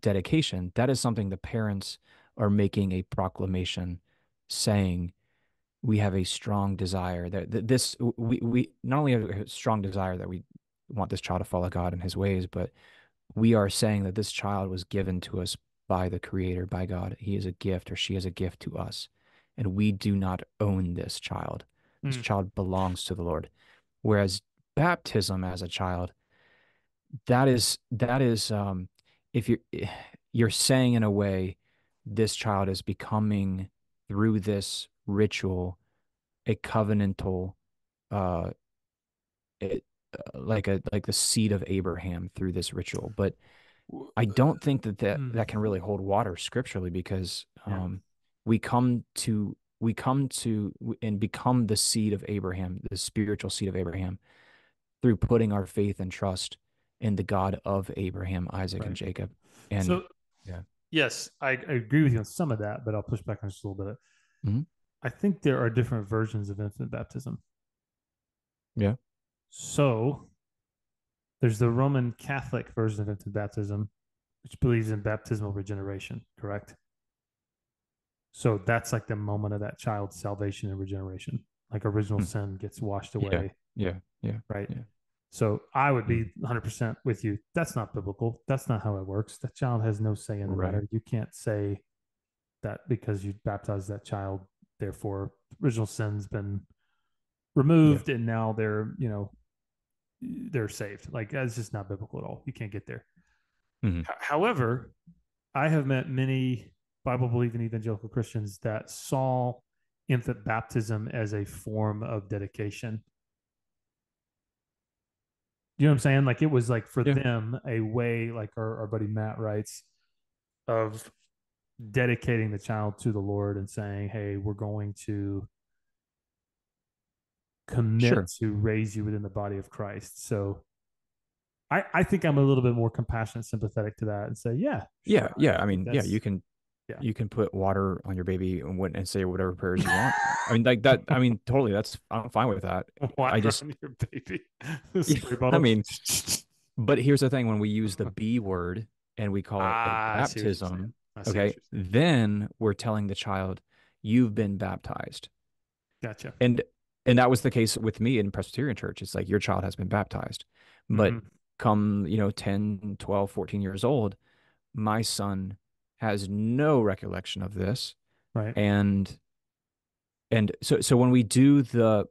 dedication, that is something the parents are making a proclamation saying we have a strong desire that this we not only have a strong desire that we want this child to follow God in his ways, but we are saying that this child was given to us by the Creator, by God. He is a gift or she is a gift to us. And we do not own this child. This Mm. child belongs to the Lord. Whereas baptism as a child, that is if you're saying in a way this child is becoming through this ritual a covenantal uh it, like the seed of Abraham through this ritual. But I don't think that can Mm. really hold water scripturally because Yeah. we come to and become the seed of Abraham, the spiritual seed of Abraham, through putting our faith and trust in the God of Abraham, Isaac, and Right. Jacob. And So yeah, yes, I agree with you on some of that, but I'll push back on just a little bit. hmm I think there are different versions of infant baptism. yeah, So there's the Roman Catholic version of infant baptism, which believes in baptismal regeneration, correct? So that's like the moment of that child's salvation and regeneration. Like original hmm, sin gets washed yeah, away, yeah, yeah, right? yeah, So I would be mhm, 100% with you. That's not biblical. That's not how it works. That child has no say in the right, matter. You can't say that because you baptized that child, therefore original sin's been yeah, removed and now they're saved. Like that's just not biblical at all. You can't get there. hmm However, I have met many Bible believing evangelical Christians that saw infant baptism as a form of dedication. You know what I'm saying? Like it was like for yeah, them a way, like our buddy Matt writes, of dedicating the child to the Lord and saying, "Hey, we're going to commit sure, to raise you within the body of Christ." So I think I'm a little bit more compassionate, sympathetic to that, and say, "Yeah, yeah, sure, yeah. I I think mean, yeah, that's yeah." you can put water on your baby and say whatever prayers you want. I mean, like that. I mean, totally. I'm fine with that. I Water just, on your baby, yeah, spray I bottle. mean, but here's the thing: when we use the B word and we call it I see what you're saying. baptism, I see what okay, you're saying. then we're telling the child, "You've been baptized." Gotcha. And and that was the case with me in Presbyterian church. It's like your child has been baptized. But Mm-hmm. come, 10, 12, 14 years old, my son has no recollection of this. Right. And so when we do the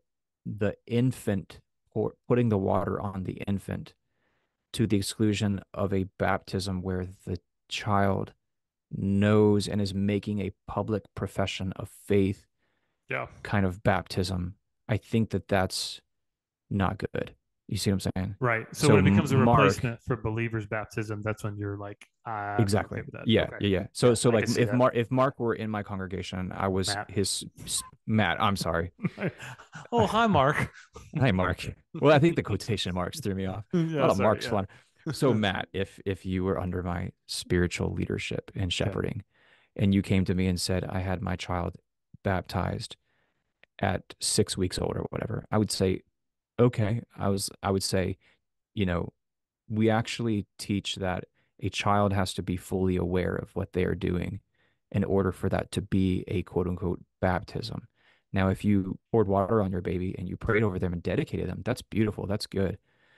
infant or putting the water on the infant to the exclusion of a baptism where the child knows and is making a public profession of faith Yeah. kind of baptism, I think that that's not good. You see what I'm saying? Right. So when So it becomes a Mark, replacement for believers' baptism, that's when you're like, I'm not okay exactly. with that. Yeah, Okay. yeah, yeah. So Yeah, so I like can see that. If Mark were in my congregation, I was Matt. his Matt, I'm sorry. Oh, hi, Mark. Hi, Mark. Well, I think the quotation marks threw me off. A Yeah, lot of sorry. Marks Yeah. fun. So Matt, if you were under my spiritual leadership and Okay. shepherding, and you came to me and said I had my child baptized at 6 weeks old or whatever, I would say, okay. I would say, you know, we actually teach that a child has to be fully aware of what they are doing in order for that to be a quote unquote baptism. Now, if you poured water on your baby and you prayed over them and dedicated them, that's beautiful. That's good.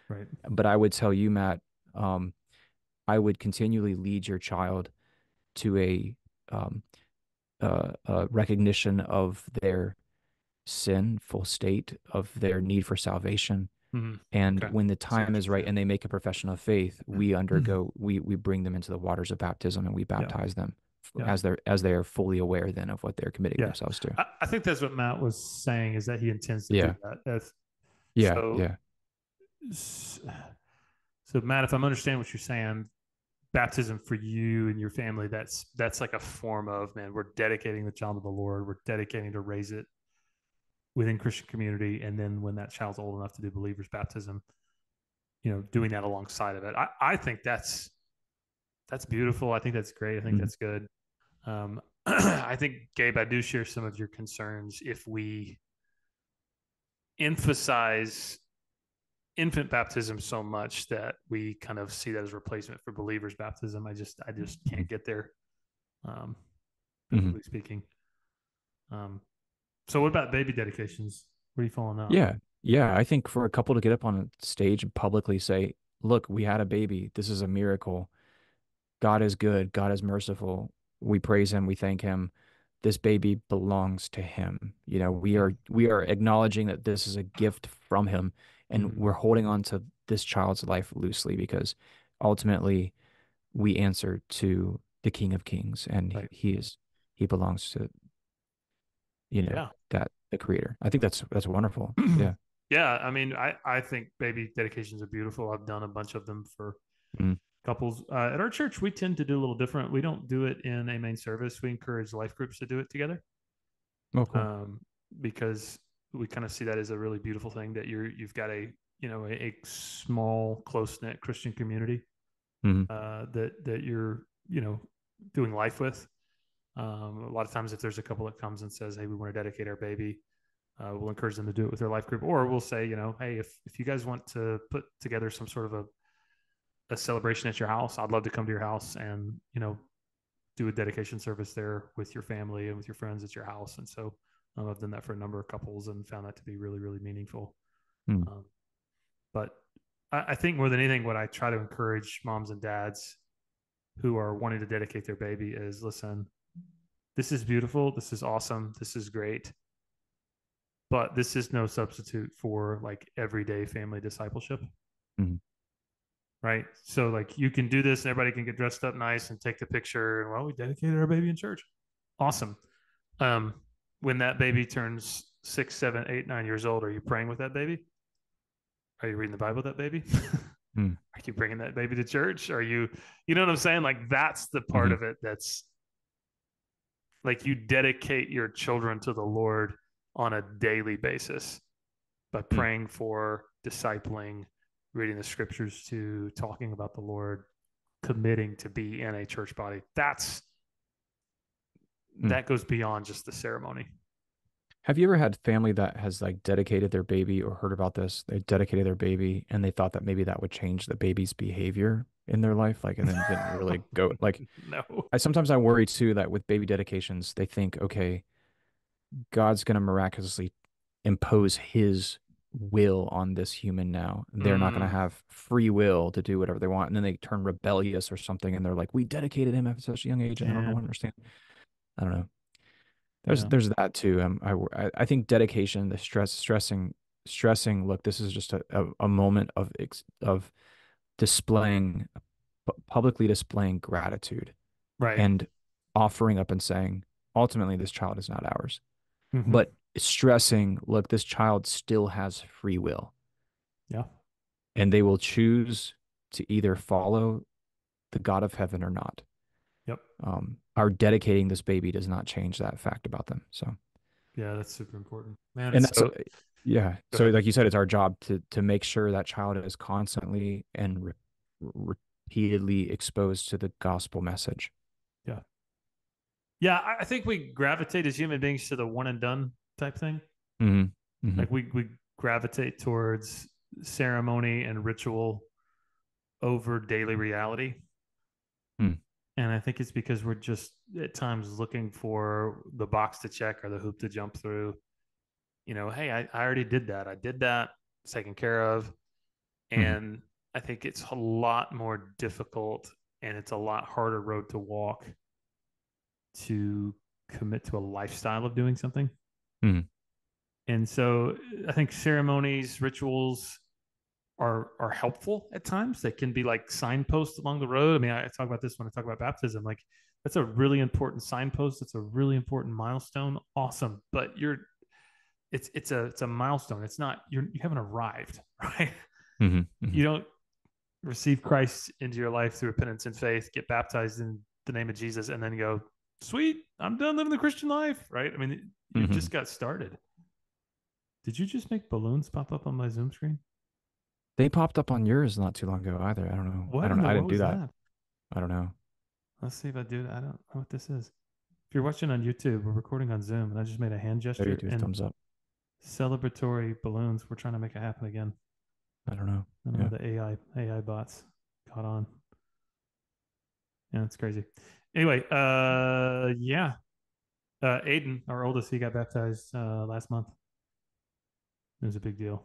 Right. But I would tell you, Matt, um, I would continually lead your child to um, a recognition of their sinful state, of their need for salvation. Mm-hmm. And Okay. when the I see time what is you're right saying. and they make a profession of faith, we bring them into the waters of baptism and we Yeah. baptize them Yeah. as they are fully aware then of what they're committing Yeah. themselves to. I think that's what Matt was saying is that he intends to do Yeah. that. That's, Yeah. so, Yeah. so Matt, if I'm understanding what you're saying, baptism for you and your family, that's like a form of, man, we're dedicating the child to the Lord. We're dedicating to raise it within Christian community. And then when that child's old enough to do believers baptism, doing that alongside of it. I think that's beautiful. I think that's great. I think Mhm. that's good. I think, Gabe, I do share some of your concerns if we emphasize infant baptism so much that we kind of see that as replacement for believers baptism. I just can't get there, um, Mhm. biblically speaking. So what about baby dedications? Where are you falling out? Yeah. Yeah. I think for a couple to get up on a stage and publicly say, look, we had a baby. This is a miracle. God is good. God is merciful. We praise him. We thank him. This baby belongs to him. You know, Yeah. we are acknowledging that this is a gift from him, and Hmm. we're holding on to this child's life loosely because ultimately we answer to the King of Kings, and Right. he belongs to, you know, Yeah. that the creator. I think that's wonderful. Yeah. Yeah. I mean, I think baby dedications are beautiful. I've done a bunch of them for Mm. couples. At our church, we tend to do a little different. We don't do it in a main service. We encourage life groups to do it together, Oh, cool. um, because we kind of see that as a really beautiful thing that you've got a small close knit Christian community Hmm. that you're doing life with. A lot of times, if there's a couple that comes and says, "Hey, we want to dedicate our baby," we'll encourage them to do it with their life group, or we'll say, "Hey, if you guys want to put together some sort of a celebration at your house, I'd love to come to your house and do a dedication service there with your family and with your friends at your house." And so I've done that for a number of couples and found that to be really, really meaningful. Mm. Um, but I think more than anything, what I try to encourage moms and dads who are wanting to dedicate their baby is, listen, this is beautiful. This is awesome. This is great. But this is no substitute for like everyday family discipleship, Mm. right? So like you can do this and everybody can get dressed up nice and take the picture and, well, we dedicated our baby in church. Awesome. Um, when that baby turns 6, 7, 8, 9 years old, are you praying with that baby? Are you reading the Bible with that baby? Mm. Are you bringing that baby to church? Are you know what I'm saying? Like that's the part Hmm. of it that's like you dedicate your children to the Lord on a daily basis by Mm. praying for, discipling, reading the scriptures to, talking about the Lord, committing to be in a church body. Mm. That goes beyond just the ceremony. Have you ever had family that has like dedicated their baby or heard about this? They dedicated their baby and they thought that maybe that would change the baby's behavior in their life, like, and then didn't really go like No. I worry too that with baby dedications, they think, okay, God's gonna miraculously impose his will on this human now. They're not gonna Mm, have free will to do whatever they want. And then they turn rebellious or something and they're like, we dedicated him at such a young age and I don't know yeah. what I understand. I don't know. Yeah. There's that too. I think dedication, the stressing. Look, this is just a moment of displaying, publicly displaying gratitude Right. and offering up and saying, ultimately, this child is not ours. Mm-hmm. But stressing, look, this child still has free will, Yeah. and they will choose to either follow the God of heaven or not. Yep. Our dedicating this baby does not change that fact about them. So. Yeah. That's super important, man. And It's that's so. yeah. Go So ahead. like you said, it's our job to make sure that child is constantly and repeatedly exposed to the gospel message. Yeah. Yeah. I think we gravitate as human beings to the one and done type thing. Hmm. Hmm. Like we gravitate towards ceremony and ritual over daily reality. Mm. And I think it's because we're just at times looking for the box to check or the hoop to jump through. Hey, I already did that. I did that. It's taken care of. Hmm. And I think it's a lot more difficult and it's a lot harder road to walk to commit to a lifestyle of doing something. Hmm. And so I think ceremonies, rituals are helpful at times. They can be like signposts along the road. I mean, I talk about this when I talk about baptism. Like that's a really important signpost. It's a really important milestone. Awesome. But it's a milestone. It's not you haven't arrived, right? Hmm. Hmm. You don't receive Christ into your life through repentance and faith, get baptized in the name of Jesus, and then go, sweet, I'm done living the Christian life, right? I mean, you Hmm. just got started. Did you just make balloons pop up on my Zoom screen? They popped up on yours not too long ago either. I don't know. What in the I world didn't do was that. that? I don't know. Let's see if I do that. I don't know what this is. If you're watching on YouTube, we're recording on Zoom, and I just made a hand Maybe gesture do a and thumbs up. celebratory balloons. We're trying to make it happen again. I don't know. I don't know Yeah. the AI bots caught on. Yeah, it's crazy. Anyway, yeah, Aiden, our oldest, he got baptized last month. It was a big deal.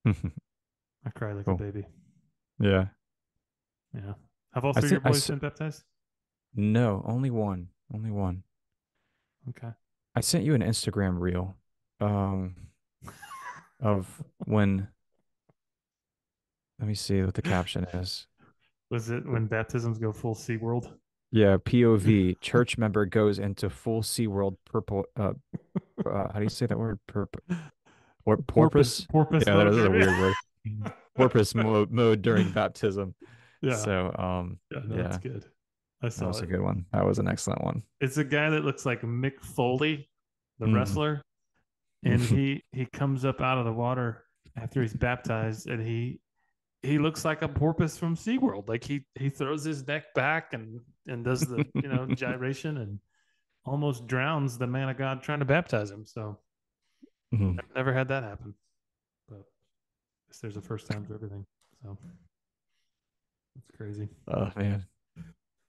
I cried like a Cool. baby. Yeah. Yeah. Have all I three of your sent I boys s- been baptized? no, only one. Only one. Okay. I sent you an Instagram reel um of when let me see what the caption is. Was it when baptisms go full SeaWorld? Yeah, POV, church member goes into full SeaWorld purple how do you say that word? Porpoise? Porpoise Yeah, that mode, is a baby. weird word. Porpoise mode during baptism. Yeah. So, Yeah, no, it's yeah, good. I that saw was a it. good one. That was an excellent one. It's a guy that looks like Mick Foley, the Mm. wrestler, and he comes up out of the water after he's baptized, and he looks like a porpoise from SeaWorld. Like he throws his neck back and does the gyration and almost drowns the man of God trying to baptize him. So Mhm. I've never had that happen, but I guess there's a first time for everything. So it's crazy. Oh man.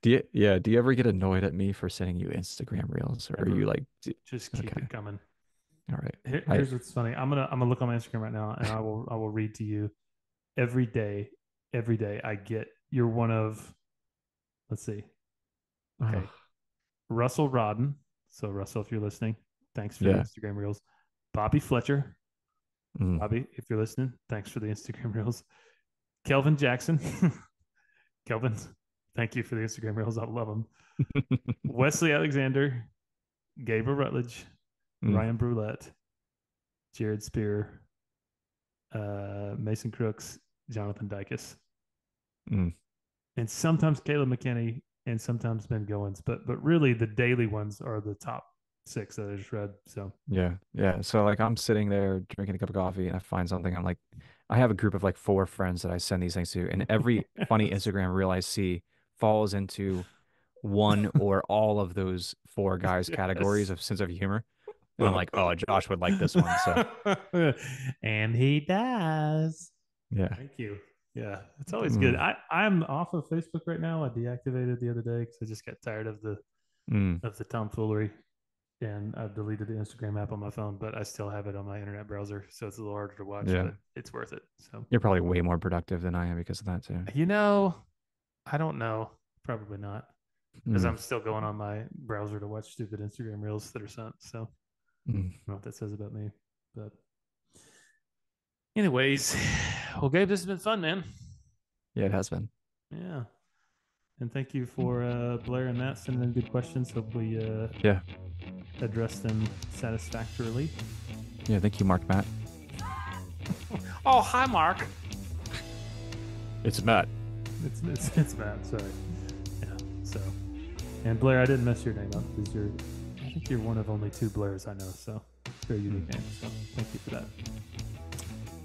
Do you ever get annoyed at me for sending you Instagram reels? Or are you Ever, like, just keep okay, it coming. all right. I Here's what's funny. I'm gonna look on my Instagram right now, and I will read to you every day. Every day I get you're one of, let's see. Okay, oh, Russell Rodden. So Russell, if you're listening, thanks for the yeah. Instagram reels. Bobby Fletcher. Mm. Bobby, if you're listening, thanks for the Instagram reels. Kelvin Jackson. Kelvin, thank you for the Instagram reels. I love them. Wesley Alexander, Gabriel Rutledge, Mm. Ryan Brulette, Jared Spear, Mason Crooks, Jonathan Dykes, Mm. and sometimes Caleb McKinney and sometimes Ben Goins. But really the daily ones are the top six that I just read. So Yeah, yeah. So like I'm sitting there drinking a cup of coffee and I find something. I'm like, I have a group of like four friends that I send these things to, and every funny yes. Instagram reel I see falls into one or all of those four guys' categories Yes. of sense of humor. And I'm like, oh, Josh would like this one. So And he does. yeah. Thank you. Yeah, it's always good. Mm, I'm off of Facebook right now. I deactivated the other day because I just got tired mm, of the tomfoolery, and I've deleted the Instagram app on my phone, but I still have it on my internet browser, so it's a little harder to watch, yeah. but it's worth it. So You're probably way more productive than I am because of that too. you know, I don't know, probably not, because Mm, I'm still going on my browser to watch stupid Instagram reels that are sent. So I don't mm. know what that says about me, but anyways, well, Gabe, this has been fun, man. Yeah, it has been. Yeah. And thank you for Blair and Matt sending in good questions. Hope we Yeah. addressed them satisfactorily. Yeah. Thank you, Mark Matt. Oh, hi, Mark. It's Matt. It's Matt. Sorry. Yeah. So, and Blair, I didn't mess your name up because I think you're one of only two Blairs I know. So, very unique Mm. name. So, thank you for that.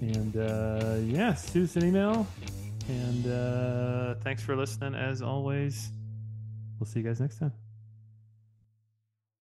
And yeah, shoot us an email. And thanks for listening as always. We'll see you guys next time.